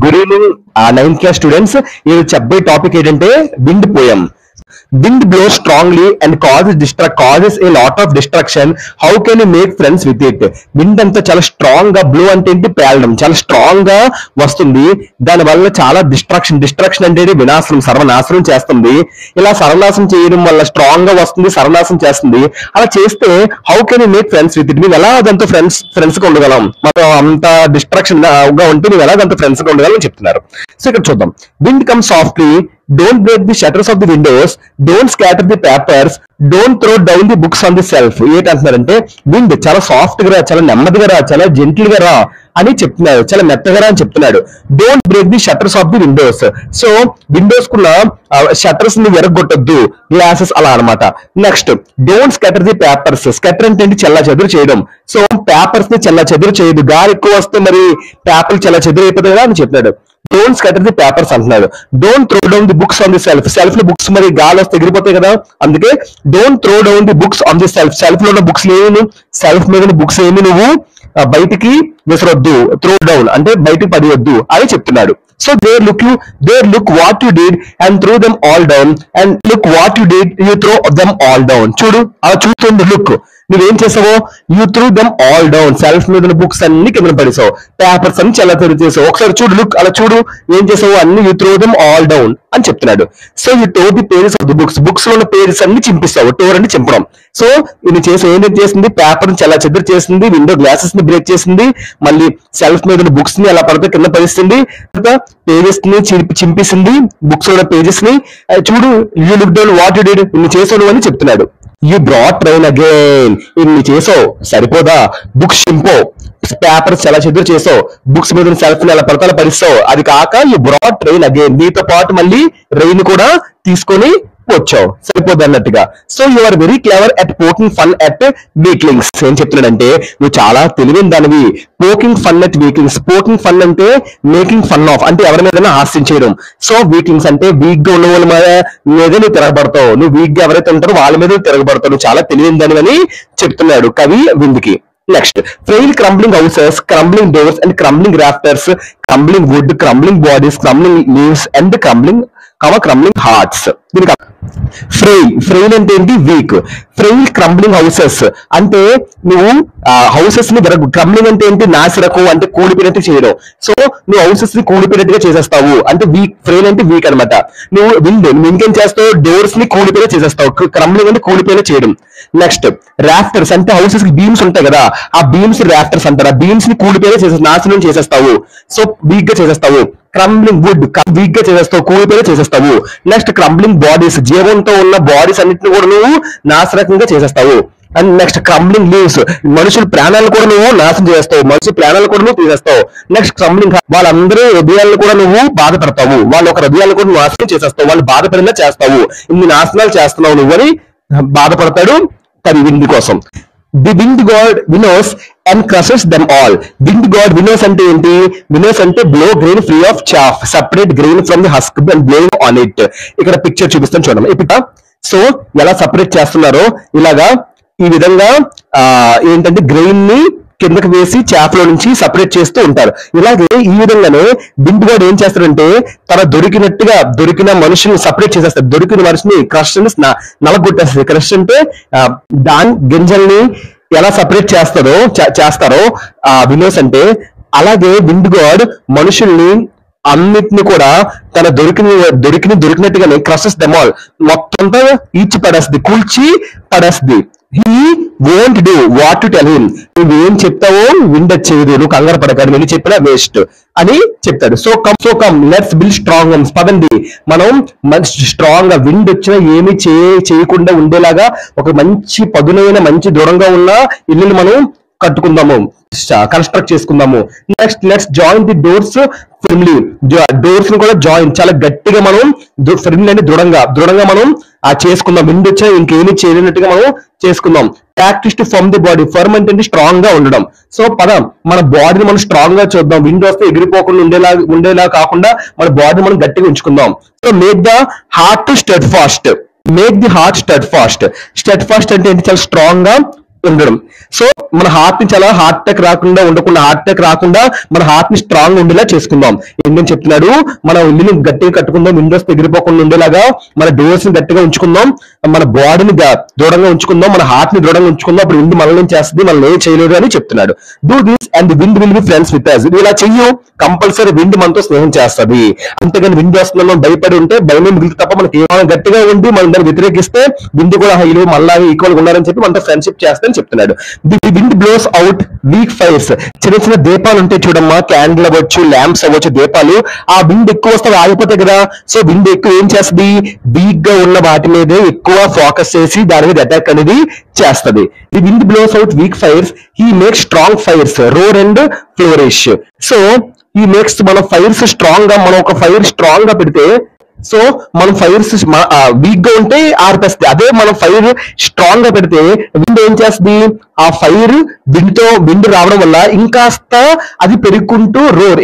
Good evening 9th class students. ఇది చెప్పే topic ఏంటంటే wind poem. Wind blows strongly and causes a lot of destruction. How can you make friends with it? Wind అంతా చాలా strong గా, blow అంటే ఏంటి, పేలడం, చాలా స్ట్రాంగ్ గా వస్తుంది. దాని వల్ల చాలా డిస్ట్రక్షన్ అంటే వినాశనం, సర్వనాశనం చేస్తుంది. ఇలా సర్వనాశనం చేయడం వల్ల స్ట్రాంగ్ గా వస్తుంది, సర్వనాశనం చేస్తుంది. అలా చేస్తే how can you make friends with it? మేము ఎలా దాంతో ఫ్రెండ్స్ గా ఉండగలం? మనం అంత డిస్ట్రక్షన్ గా ఉంటే మేము ఎలా దాంతో ఫ్రెండ్స్ గా ఉండగలం అని చెప్తున్నారు. సో ఇక్కడ చూద్దాం. Wind come softly, don't break the shutters of the windows, don't scatter the papers, don't throw down the books on the shelf. ఏంటంటున్నారంటే విండ్ చాలా సాఫ్ట్ గా రా, చాలా నెమ్మదిగా రా, చాలా జెంటిల్ గా రా అని చెప్తున్నాడు, చాలా మెత్తగా రా అని చెప్తున్నాడు. Don't break the shutters of the Windows. So Windows కున్న షట్టర్స్ ని విరగొట్టొద్దు, గ్లాసెస్ అలా అనమాట. Next don't scatter the papers. Scatter అంటే చెల్లా చెదురు చేయడం. సో పేపర్స్ ని చెల్లా చెదురు చేయదు, గాలి ఎక్కువ వస్తే మరి పేపర్లు చెల్లా చెదురు అయిపోతాయి కదా అని చెప్పాడు. డోంట్ స్కాటర్ ది పేపర్స్ అంటున్నాడు. Don't throw down the books on the self. Self లో బుక్స్ మరి గాలి వస్తే ఎగిరిపోతాయి కదా, అందుకే don't throw down the books on the self. Self లో ఉన్న బుక్స్ ఏమి, సెల్ఫ్ మీద బుక్స్ ఏమి నువ్వు బయటికి విసరొద్దు. త్రో డౌన్ అంటే బయటికి పడివద్దు అని చెప్తున్నాడు. So they look what you did and throw them all down, and look what you did, you throw them all down. చూడు అలా చూస్తుంది. లుక్, నువ్వేం చేసావో, you threw them all down. Self మీద బుక్స్ అన్ని కింద పడేసావు, పేపర్స్ అన్ని చాలా తెరి చేసావు. ఒకసారి చూడు, లుక్, అలా చూడు ఏం చేసావు అన్ని, you threw them all down అని చెప్తున్నాడు. So you tore the pages of the books. Books లో ఉన్న పేజెస్ అన్ని చింపిస్తావు. టోర్ అంటే చింపడం. సో ఇది ఏంటి చేసింది, పేపర్ చాలా చెద్దరు చేసింది, విండో గ్లాసెస్ ని బ్రేక్ చేసింది, మళ్ళీ సెల్ఫ్ మీద బుక్స్ ని అలా పడితే కింద పడిస్తుంది, పేజెస్ ని చింపేసింది, బుక్స్ లో పేజెస్ ని. చూడు, you look down what you did, ఇన్ని చేసావు అని చెప్తున్నాడు. You brought train again. ఇన్ని చేసావు సరిపోదా, బుక్స్ చింపో, పేపర్స్ చాలా చెదురు చేసావు, బుక్స్ మీద సెల్ఫ్ ని అలా పడతల పరిస్తావు. అది కాక యూ బ్రాట్ ట్రైన్ అగైన్, నీతో పాటు మళ్ళీ రెయిన్ కూడా తీసుకొని వచ్చావు, సరిపోద్ది అన్నట్టుగా. So you are very clever at poking fun at weaklings. ఏం చెప్తున్నాడంటే నువ్వు చాలా తెలివైన దానివి. Poking fun at weaklings. Poking fun అంటే మేకింగ్ ఫన్ ఆఫ్, అంటే ఎవరి మీద హాస్యం చేయడం. సో వీక్లింగ్స్ అంటే వీక్ గా ఉన్న వాళ్ళ మీద నువ్వు తిరగబడతావు. నువ్వు వీక్ గా ఎవరైతే ఉంటారో వాళ్ళ మీద తిరగబడతావు. నువ్వు చాలా తెలివైన దానివని చెప్తున్నాడు కవి విందుకి. Next frail crumbling houses, crumbling doors and crumbling rafters, crumbling wood, crumbling bodies, crumbling leaves and crumbling hearts. దీనికి ఫ్రెయిల్ అంటే ఏంటి, వీక్. ఫ్రెయిల్ క్రంబ్లింగ్ హౌసెస్ అంటే నువ్వు హౌసెస్ ని క్రంబ్లింగ్ అంటే ఏంటి, నాసిరకం అంటే కూలిపోయినట్టు చేయడం. సో నువ్వు హౌసెస్ ని కూలిపోయినట్టుగా చేసేస్తావు అంటే వీక్. ఫ్రెయిల్ అంటే వీక్ అనమాట. నువ్వు నువ్వు ఇంకేం చేస్తావు, డోర్స్ ని కూలిపోయినా చేసేస్తావు. క్రంబ్లింగ్ అంటే కూలిపోయినా చేయడం. నెక్స్ట్ రాఫ్టర్స్ అంటే హౌసెస్ కి బీమ్స్ ఉంటాయి కదా, ఆ బీమ్స్ రాఫ్టర్స్ అంటారు. ఆ బీమ్స్ ని కూలిపోయినా నాశనం చేసేస్తావు. సో వీక్ గా చేసేస్తావు. క్రంబ్లింగ్ వుడ్ వీక్ గా చేసేస్తావు, కూలిపోయినా చేసేస్తావు. నెక్స్ట్ క్రంబ్లింగ్ బాడీస్, జీవంతో ఉన్న బాడీస్ అన్నింటిని కూడా నువ్వు నాశనకంగా చేసేస్తావు. అండ్ నెక్స్ట్ క్రంబ్లింగ్ లీవ్స్, మనుషుల ప్రాణాలు కూడా నువ్వు నాశనం చేస్తావు, మనుషుల ప్రాణాలు కూడా నువ్వు తీసేస్తావు. నెక్స్ట్ క్రంబ్లింగ్ వాళ్ళందరూ హృదయాలను కూడా నువ్వు బాధపడతావు, వాళ్ళ ఒక హృదయాలను కూడా నువ్వు నాశనం చేసేస్తావు, వాళ్ళు బాధపడినా చేస్తావు, ఇన్ని నాశనాలు చేస్తున్నావు నువ్వు అని బాధపడతాడు కవి విండ్ కోసం. The wind god winnows and crushes them all. Wind god winnows అంటే ఏంటి, వినోస్ అంటే blow grain free of chaff, separate grain from the husk and blowing on it. ఇక్కడ పిక్చర్ చూపిస్తాను చూడండి. ఇప్పుడు సో ఎలా సపరేట్ చేస్తున్నారో ఇలాగా ఈ విధంగా ఏంటంటే గ్రెయిన్ ని కిందకి వేసి చాఫ్లో నుంచి సపరేట్ చేస్తూ ఉంటారు. ఇలాగే ఈ విధంగానే విండ్ గాడ్ ఏం చేస్తాడంటే తన దొరికిన మనుషుల్ని సపరేట్ చేసేస్తాడు. దొరికిన మనిషిని క్రష్ నలగొట్టేస్తుంది. క్రష్ అంటే దాని గింజల్ని ఎలా సపరేట్ చేస్తారో వినోస్ అంటే, అలాగే విండ్ గాడ్ మనుషుల్ని అన్నిటిని కూడా తన దొరికినట్టుగానే క్రషెస్ దెమ్ ఆల్, మొత్తం కూల్చి పడేస్తుంది. He won't do what to tell him. నువ్వేం చెప్తావో విండ్ చేయదు, నువ్వు కంగారు పడకాడు, నేను చెప్పినా వేస్ట్ అని చెప్తాడు. So come let's build strong homes. పదండి మనం మంచి స్ట్రాంగ్ గా, విండ్ వచ్చినా ఏమీ చేయకుండా ఉండేలాగా ఒక మంచి పదునైన మంచి దూరంగా ఉన్న ఇల్లుని మనం కట్టుకుందాము, కన్స్ట్రక్ట్ చేసుకుందాము. Next let's join the doors firmly. Doors ని కూడా జాయిన్ చాలా గట్టిగా మనం ఫిర్మ్లీ అంటే దృఢంగా మనం చేసుకుందాం. విండ్ వచ్చా ఇంకేమీ చేయలేనట్టుగా మనం చేసుకుందాం. Practice to firm the body. Firm అంటే స్ట్రాంగ్ గా ఉండడం. సో మన బాడీని మనం స్ట్రాంగ్ గా చూద్దాం. విండ్ వస్తే ఎగిరిపోకుండా ఉండేలా కాకుండా మన బాడీని మనం గట్టిగా ఉంచుకుందాం. So make the heart steadfast. Make the heart steadfast. Steadfast అంటే ఏంటి, చాలా స్ట్రాంగ్ గా ఉండడం. సో మన హార్ట్ ని చాలా హార్ట్ అటాక్ రాకుండా మన హార్ట్ ని స్ట్రాంగ్ ఉండేలా చేసుకుందాం. ఏంటని చెప్తున్నాడు, మన ఇల్లుని గట్టిగా కట్టుకుందాం, విండోస్ ఎగిరిపోకుండా ఉండేలాగా మన డోర్స్ ని గట్టిగా ఉంచుకుందాం, మన బాడీని దృఢంగా ఉంచుకుందాం, మన హార్ట్ ని దృఢంగా ఉంచుకుందాం. అప్పుడు విండ్ మనల్ని చేస్తుంది, మనం ఏం చేయలేదు అని చెప్తున్నాడు. Do this and wind will be friends with us. ఇలా చెయ్యు, కంపల్సరీ విండ్ మనతో స్నేహం చేస్తుంది. అంతేగాని విండ్ వస్తుందో భయపడి ఉంటే భయమే మిగిలి తప్ప మనకి మనం గట్టిగా ఉండి మనం దాన్ని వ్యతిరేకిస్తే విండ్ కూడా హైలు మళ్ళా ఈక్వల్ గా ఉండాలని చెప్పి మనతో ఫ్రెండ్షిప్ చేస్తానని చెప్తున్నాడు. The wind blows out weak fires. చిన్న చిన్న దీపాలు ఉంటాయి చూడమ్మా, క్యాండిల్ అవ్వచ్చు, ల్యాంప్స్ అవ్వచ్చు, దీపాలు. ఆ విండ్ ఎక్కువ వస్తే ఆగిపోతాయి కదా. సో విండ్ ఎక్కువ ఏం చేస్తుంది, వీక్ గా ఉన్న వాటి మీదే ఎక్కువ ఫోకస్ చేసి దాని మీద అటాక్ అనేది చేస్తుంది. The wind blows out weak fires, he makes strong fires roar and flourish. So ఈ మేక్స్ మన ఫైర్స్ స్ట్రాంగ్ గా, మనం ఒక ఫైర్ స్ట్రాంగ్ గా పెడితే, సో మనం ఫైర్స్ వీక్ గా ఉంటే ఆర్పేస్తుంది. అదే మనం ఫైర్ స్ట్రాంగ్ గా పెడితే విండ్ ఏం చేస్తుంది, ఆ ఫైర్ విండ్ రావడం వల్ల ఇంకాస్త అది పెరుగుకుంటూ రోర్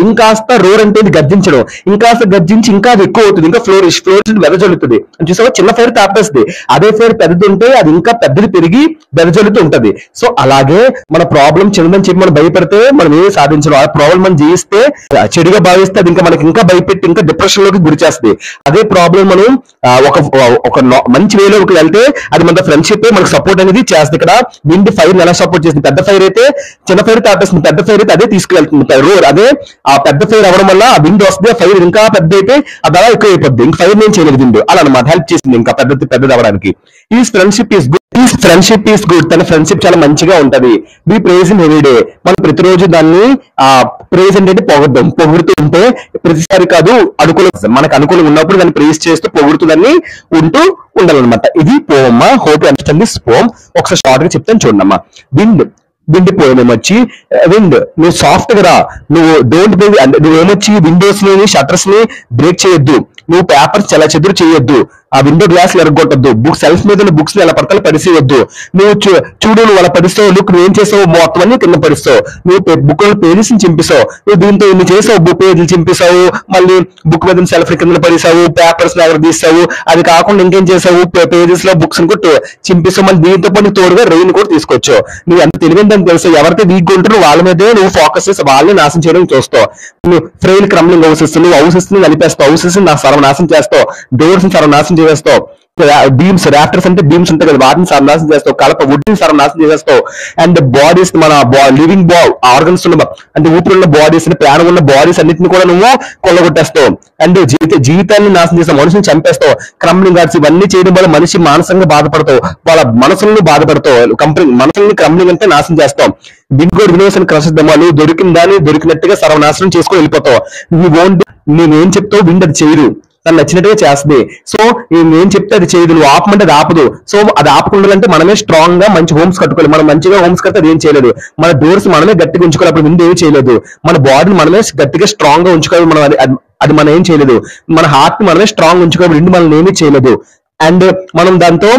అంటే ఇది గర్జించడం, ఇంకాస్త గర్జించి ఇంకా అది ఎక్కువ అవుతుంది, ఇంకా ఫ్లోరిష్ వెదజల్లుతుంది. చూసావా, చిన్న ఫైర్ తాపేస్తుంది. అదే ఫైర్ పెద్దది ఉంటే అది ఇంకా పెద్దది పెరిగి వెదజల్లుతూ ఉంటది. సో అలాగే మన ప్రాబ్లం చిన్నదని చెప్పి మనం భయపడితే మనం ఏమి సాధించడం. ఆ ప్రాబ్లం మనం జయిస్తే, చెడుగా భావిస్తే అది ఇంకా మనకి ఇంకా భయపెట్టి ఇంకా డిప్రెషన్ లోకి గురి చేస్తుంది. అదే ప్రాబ్లం మనం ఒక మంచి వేలోకి వెళ్తే అది మన ఫ్రెండ్షిప్ మనకు సపోర్ట్ అనేది చేస్తుంది. ఇక్కడ విండ్ ఫైర్ ఎలా సపోర్ట్ చేస్తుంది, పెద్ద ఫైర్ అయితే చిన్న ఫైర్ తాపేస్తుంది, పెద్ద ఫైర్ అయితే అదే తీసుకువెళ్తుంది రోర్. అదే ఆ పెద్ద ఫైర్ అవ్వడం వల్ల ఆ విండ్ వస్తుంది, ఆ ఫైర్ ఇంకా పెద్ద అయితే అది అలా ఎక్కువ అయిపోద్ది. ఇంకా ఫైర్ నేను చేయలేదు విండ్ అలా అనమాట, హెల్ప్ చేసింది ఇంకా పెద్దది అవ్వడానికి. ఈ ఫ్రెండ్షిప్ ఈస్ గుడ్. తన ఫ్రెండ్షిప్ చాలా మంచిగా ఉంటది. Be praise in every day. మనం ప్రతిరోజు దాన్ని ప్రేజ్ అంటే పొగుడుతూ ఉంటే, ప్రతిసారి కాదు, మనకు అనుకూలంగా ఉన్నప్పుడు దాన్ని ప్రేజ్ చేస్తూ పొగుడుతుందని ఉంటూ ఉండాలన్నమాట. ఇది పోవమ్మా. Hope understand this poem. ఒకసారి షార్ట్ గా చెప్తాను చూడమ్మా. విండ్ పోయం ఏమొచ్చి, విండ్ నువ్వు సాఫ్ట్ గా రా, నువ్వేమొచ్చి విండోస్ ని షట్టర్స్ ని బ్రేక్ చేయొద్దు, నువ్వు పేపర్స్ చాలా చెదురు చేయొద్దు, ఆ విండో గ్లాస్ ఎరగొట్టద్దు, సెల్ఫ్ మీద బుక్స్ ఎలా పడతాలో పరిసేయొద్దు. నువ్వు చూడు, నువ్వు అలా పరిస్తావు, నువ్వు ఏం చేసావు, మొత్తం అన్ని కింద పరిస్తావు, నువ్వు బుక్ పేజెస్ చింపిస్తావు, నువ్వు దీంతో ఇన్ని చేసావు, పేజీలు చింపిస్తావు, మళ్ళీ బుక్ మీద సెల్ఫ్ కింద పరిసావు, పేపర్స్ ఎవరు తీస్తావు, అది కాకుండా ఇంకేం చేసావు, పేజెస్ లో బుక్స్ కూడా చింపిస్తావు, మళ్ళీ దీంతో పాటు తోడుగా రెయిన్ కూడా తీసుకొచ్చావు. నువ్వు ఎంత తెలివిందని తెలుసు, ఎవరైతే వీక్ ఉంటారో వాళ్ళ మీదే నువ్వు ఫోకస్ చేసి వాళ్ళని నాశనం చేయడం చూస్తావు. నువ్వు ఫ్రెయిల్ క్రమ్లింగ్ హౌసెస్, నువ్వు హౌసెస్ ని నలిపేస్తావు, హౌసెస్ ని సర్వనాశనం చేస్తావు, డోర్స్ ని సర్వనాశనం చేస్తావు, బీమ్స్ రాఫ్టర్స్ అంటే బీమ్స్ ఉంటాయి కదా, వాటిని సర్వనాశనం చేస్తావు, కలప వుడ్ ని సర్వనాశనం చేసేస్తావు. అండ్ బాడీస్, మన లివింగ్ ఆర్గన్స్ ఉన్న అంటే ఊపిరున్న బాడీస్, ప్రాణం ఉన్న బాడీస్ అన్నింటిని కూడా నువ్వు కొల్లగొట్టేస్తావు. అండ్ జీవితాన్ని నాశనం చేస్తావు, మనిషిని చంపేస్తావు. క్రమ్లింగ్ ఆర్ట్స్ ఇవన్నీ చేయడం వల్ల మనిషి మానసికంగా బాధపడతావు, వాళ్ళ మనసులను బాధపడతావు. మనసుల్ని క్రమ్లింగ్ అంటే నాశనం చేస్తాం. వింగోడ్ వినోసన్ క్రషిద్దామాలు దొరికిన దాన్ని దొరికినట్టుగా సర్వనాశనం చేసుకొని వెళ్ళిపోతావు. నువ్వేం చెప్తావు, విండ్ అది చేయదు, తను నచ్చినట్టుగా చేస్తుంది. సో నేను చెప్తే అది చేయదు, నువ్వు ఆపమంటే అది ఆపదు. సో అది ఆపకుండాలంటే మనమే స్ట్రాంగ్ గా మంచి హోమ్స్ కట్టుకోవాలి. మనం మంచిగా హోమ్స్ కడితే అది ఏం చేయలేదు. మన డోర్స్ మనమే గట్టిగా ఉంచుకోవాలి, అప్పుడు విండ్ ఏమి చేయలేదు. మన బాడీని మనమే గట్టిగా స్ట్రాంగ్ గా ఉంచుకోవాలి, మనం అది మనం ఏం చేయలేదు. మన హార్ట్ ని మనమే స్ట్రాంగ్ ఉంచుకోవాలి, విండ్ మనల్ని ఏమీ చేయలేదు. అండ్ మనం దాంతో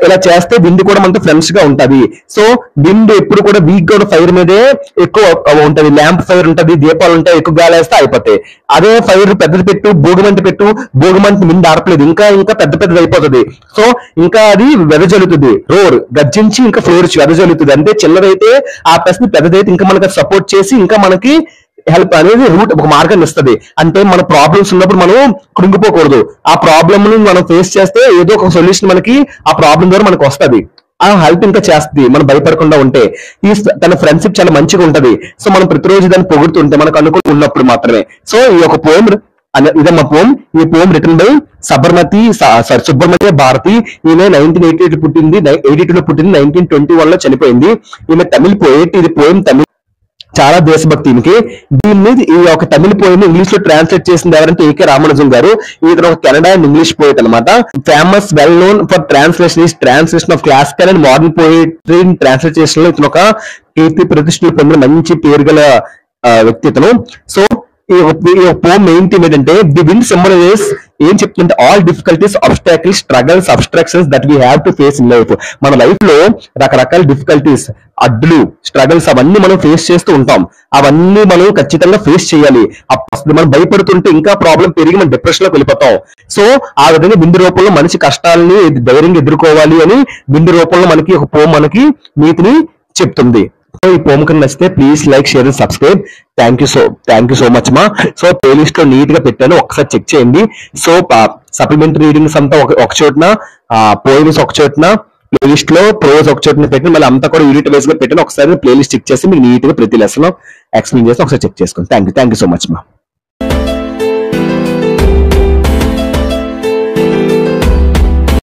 ఇలా చేస్తే విండ్ కూడా మనతో ఫ్రెండ్స్ గా ఉంటది. సో విండ్ ఎప్పుడు కూడా వీక్ గా ఫైర్ మీదే ఎక్కువ ఉంటది. ల్యాంప్ ఫైర్ ఉంటది, దీపాలు ఉంటాయి, ఎక్కువ గాలి వేస్తే అయిపోతాయి. అదే ఫైర్ పెద్దది భోగమంట విండ్ ఆడపలేదు, ఇంకా పెద్దది అయిపోతుంది. సో ఇంకా అది వెదజల్లుతుంది, రోర్ గర్జించి ఇంకా ఫ్లోరిష్ వెదజల్లుతుంది. అంటే చిన్నదైతే ఆ ప్లస్ పెద్దదైతే ఇంకా మనకి సపోర్ట్ చేసి ఇంకా మనకి హెల్ప్ అనేది రూట్ ఒక మార్గాన్ని ఇస్తుంది. అంటే మన ప్రాబ్లమ్స్ ఉన్నప్పుడు మనం కృంగిపోకూడదు. ఆ ప్రాబ్లమ్ ని మనం ఫేస్ చేస్తే ఏదో ఒక సొల్యూషన్ మనకి ఆ ప్రాబ్లం ద్వారా మనకు వస్తుంది. ఆ హెల్ప్ ఇంకా చేస్తుంది మనం భయపడకుండా ఉంటే. తన ఫ్రెండ్షిప్ చాలా మంచిగా ఉంటది. సో మనం ప్రతిరోజు దాన్ని పొగుడుతుంటే మనకు అనుకూలం ఉన్నప్పుడు మాత్రమే. సో ఈ యొక్క పోయం ఇదమ్మా పోయం. ఈ poem written by Subramania Bharati. ఈమె 1988 పుట్టింది, 82లో పుట్టింది, 1921 లో చనిపోయింది. ఈమె తమిళ్ పోయేట్. ఇది పోయం తమిళ్, చాలా దేశభక్తి ఈమెకి. దీన్ని ఈ యొక్క తమిళ పోయిన ఇంగ్లీష్ లో ట్రాన్స్లేట్ చేసింది ఎవరంటే ఏకే రామానుజం గారు. ఇతను ఒక కెనడా అండ్ ఇంగ్లీష్ పోయిట్ అనమాట. Famous well known for translation of classical and modern poetry translation లో ఇతను ఒక కీర్తి ప్రతిష్టలు పొందిన మంచి పేరు గల వ్యక్తి ఇతను. సో ఈ పోమ్ మెయిన్ థీమ్ ఏంటంటే ది విండ్ సింబలైజెస్ ఏం చెప్తుంటే all difficulties obstacles struggles abstractions that we have to face in life. మన లైఫ్ లో రకరకాల డిఫికల్టీస్, అడ్డులు, స్ట్రగల్స్ అవన్నీ మనం ఫేస్ చేస్తూ ఉంటాం. అవన్నీ మనం ఖచ్చితంగా ఫేస్ చేయాలి. అప్పుడు మనం భయపడుతుంటే ఇంకా ప్రాబ్లం పెరిగి మనం డిప్రెషన్ లోకి వెళ్ళిపోతాం. సో ఆ విధంగా బిందు రూపంలో మనిషి కష్టాలని ధైర్యంగా ఎదుర్కోవాలి అని బిందు రూపంలో మనకి ఒక పోమ్ మనకి నీతిని చెప్తుంది. సో ఈ పోమ్ కనుక నచ్చితే please like, share and subscribe. Thank you so much మా. సో ప్లేలిస్ట్ లో నీట్ గా పెట్టాను, ఒకసారి చెక్ చేయండి. సో సప్లిమెంటరీ రీడింగ్స్ అంతా ఒక చోటున, పోయిమ్స్ ఒక చోటున, ప్లేలిస్ట్ లో ప్రోజ్ ఒక చోటున పెట్టిన మళ్ళీ అంతా కూడా యూనిట్ వైజ్ గా పెట్టాను. ఒకసారి ప్లేలిస్ట్ చెక్ చేసి మీకు నీట్ గా ప్రతి లెసన్ ఎక్స్ప్లెయిన్ చేసి ఒకసారి చెక్ చేసుకోండి. థ్యాంక్ యూ సో మచ్ మా.